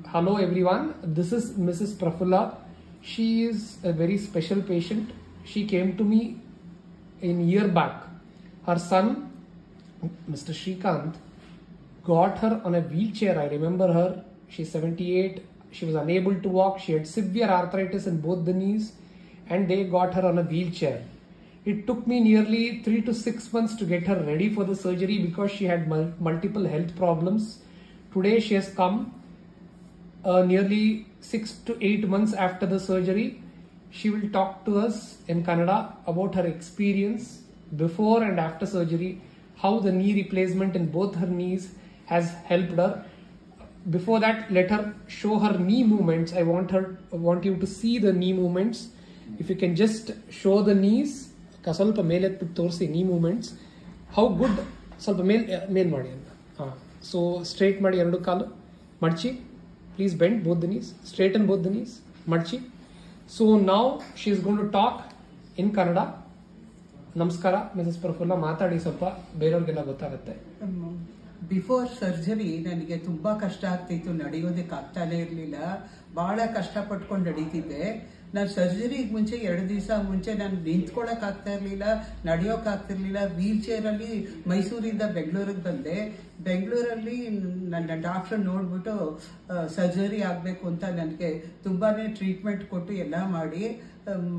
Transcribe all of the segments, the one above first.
Hello everyone, this is Mrs. Prafulla. She is a very special patient. She came to me in a year back. Her son, Mr. Shrikant, got her on a wheelchair. I remember her. She's 78. She was unable to walk. She had severe arthritis in both the knees and they got her on a wheelchair. It took me nearly 3 to 6 months to get her ready for the surgery because she had multiple health problems. Today she has come nearly 6 to 8 months after the surgery. She will talk to us in Kannada about her experience before and after surgery, how the knee replacement in both her knees has helped her. Before that, let her show her knee movements. I want you to see the knee movements. If you can just show the knees, ಸ್ವಲ್ಪ ಮೇಲೆ ತೋರಿಸಿ knee movements. How good, ಸ್ವಲ್ಪ ಮೇಲ್ ಮಾಡಿ ಅಂತ. So straight ಮಾಡಿ ಎರಡು ಕಾಲು ಮಡಚಿ. Please bend both the knees, straighten both the knees, ಮಡಚಿ. So now she is going to talk in Kannada. ನಮಸ್ಕಾರ Mrs ಪ್ರಫುಲ್ಲ, ಮಾತಾಡಿ ಸ್ವಲ್ಪ ಬೇರೆಯವ್ರಿಗೆಲ್ಲ ಗೊತ್ತಾಗುತ್ತೆ. ಬಿಫೋರ್ ಸರ್ಜರಿ ನನಗೆ ತುಂಬಾ ಕಷ್ಟ ಆಗ್ತಿತ್ತು, ನಡೆಯೋದಕ್ಕೆ ಆಗ್ತಾನೆ ಇರಲಿಲ್ಲ, ಬಹಳ ಕಷ್ಟ ಪಟ್ಕೊಂಡು ನಡೀತಿದ್ದೆ. ನಾನು ಸರ್ಜರಿಗೆ ಮುಂಚೆ 2 ದಿವಸ ಮುಂಚೆ ನಾನು ನಿಂತ್ಕೊಳಕ್ ಆಗ್ತಾ ಇರ್ಲಿಲ್ಲ, ನಡೆಯೋಕ್ ಆಗ್ತಿರ್ಲಿಲ್ಲ. ವೀಲ್ ಚೇರ್ ಅಲ್ಲಿ ಮೈಸೂರಿಂದ ಬೆಂಗಳೂರಿಗೆ ಬಂದೆ. ಬೆಂಗಳೂರಲ್ಲಿ ನನ್ನ ಡಾಕ್ಟರ್ ನೋಡ್ಬಿಟ್ಟು ಸರ್ಜರಿ ಆಗ್ಬೇಕು ಅಂತ ನನಗೆ ತುಂಬಾನೇ ಟ್ರೀಟ್ಮೆಂಟ್ ಕೊಟ್ಟು ಎಲ್ಲ ಮಾಡಿ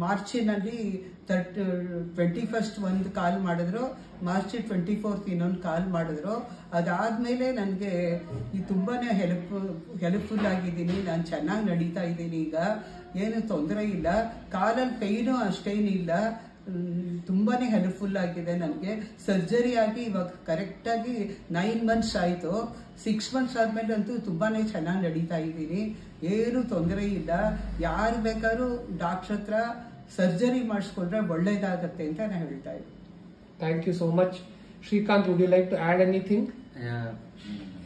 ಮಾರ್ಚಿನಲ್ಲಿ 21st ಒಂದು ಕಾಲ್ ಮಾಡಿದ್ರು, ಮಾರ್ಚ್ 24th ಇನ್ನೊಂದು ಕಾಲ್ ಮಾಡಿದ್ರು. ಅದಾದ್ಮೇಲೆ ನನಗೆ ತುಂಬಾನೇ ಹೆಲ್ಪ್ಫುಲ್ ಆಗಿದ್ದೀನಿ. ನಾನು ಚೆನ್ನಾಗಿ ನಡೀತಾ ಇದ್ದೀನಿ, ಈಗ ಏನು ತೊಂದರೆ ಇಲ್ಲ. ಕಾಲಲ್ಲಿ ಪೈನು ಅಷ್ಟೇನಿಲ್ಲ, ತುಂಬಾನೇ ಹೆಲ್ಪ್ಫುಲ್ ಆಗಿದೆ ನನಗೆ. ಸರ್ಜರಿ ಆಗಿ ಇವಾಗ ಕರೆಕ್ಟ್ ಆಗಿ 9 months ಆಯ್ತು. 6 months ಆದ್ಮೇಲೆ ಅಂತೂ ತುಂಬಾನೇ ಚೆನ್ನಾಗಿ ನಡೀತಾ ಇದ್ದೀನಿ, ಏನು ತೊಂದರೆ ಇಲ್ಲ. ಯಾರು ಬೇಕಾದ್ರೂ ಡಾಕ್ಟರ್ ಹತ್ರ ಸರ್ಜರಿ ಮಾಡಿಸ್ಕೊಂಡ್ರೆ ಒಳ್ಳೇದಾಗತ್ತೆ ಅಂತ ನಾನು ಹೇಳ್ತಾ ಇದ್ದೀನಿ. Thank you so much. Shrikant, would you like to add anything?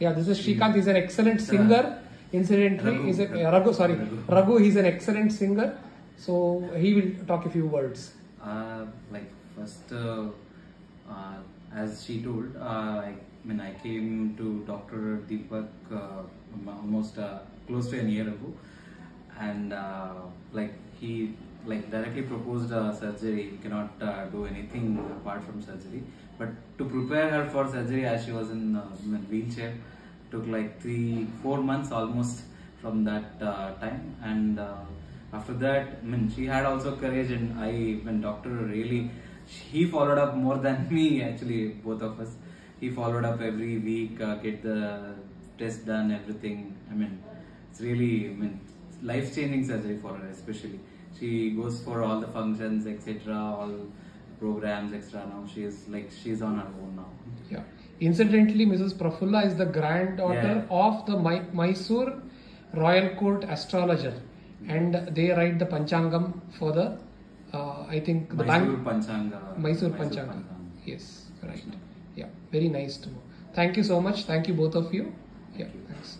Yeah, this is Shrikant. He's an excellent singer. Incidentally, Raghu. He's an excellent singer. So he will talk a few words. First, as she told, I came to Dr. Deepak almost close to a year ago, and he directly proposed surgery. He cannot do anything apart from surgery, but to prepare her for surgery, as she was in wheelchair, took 3-4 months almost from that time. And after that, she had also courage, and when doctor really, he followed up more than me actually, both of us. He followed up every week, get the test done, everything. It's really life-changing surgery for her, especially. She goes for all the functions, etc., all programs, extra. Now she's on her own now. Yeah. Incidentally, Mrs. Prafulla is the granddaughter of the Mysore Royal Court astrologer, and they write the Panchangam for the I think the Mysore Panchanga. Yes, right. Yeah, very nice to know. Thank you so much. Thank you both of you. Yeah, thanks.